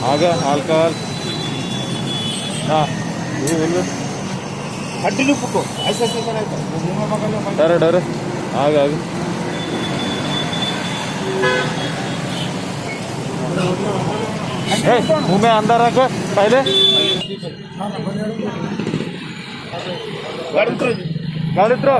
आगे अल्कोहल हाँ हड्डी लुप को ऐसे ऐसे कराएगा डरे डरे आगे आगे मुंह में अंदर रखो पहले गाड़ी उतरो गाड़ी उतरो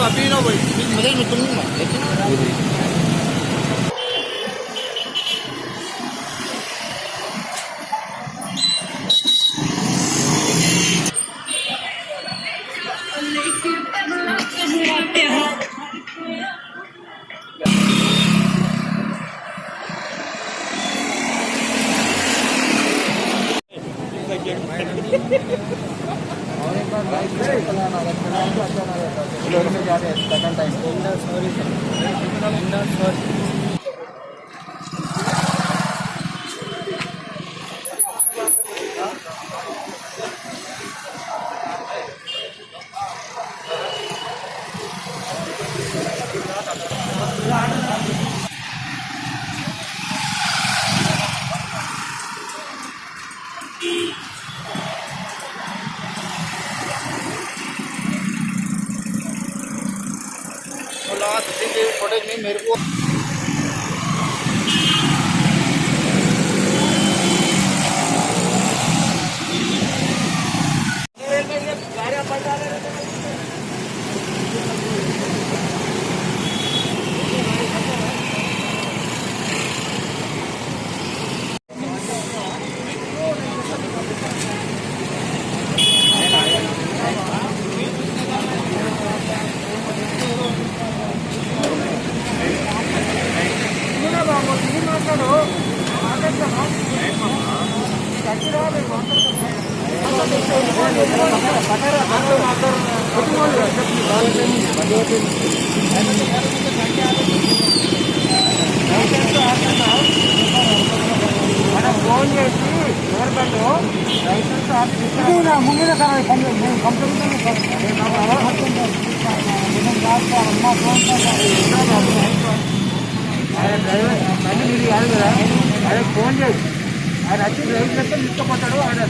अभी ना भाई मदद में तुम फुटेज में मेरे को फोन చేసి గవర్నమెంట్ లైసెన్స్ ముందు ఆయన ఫోన్ చేసి ఆయన వచ్చి రైతులతో తీసుకుపోతాడు ఆయన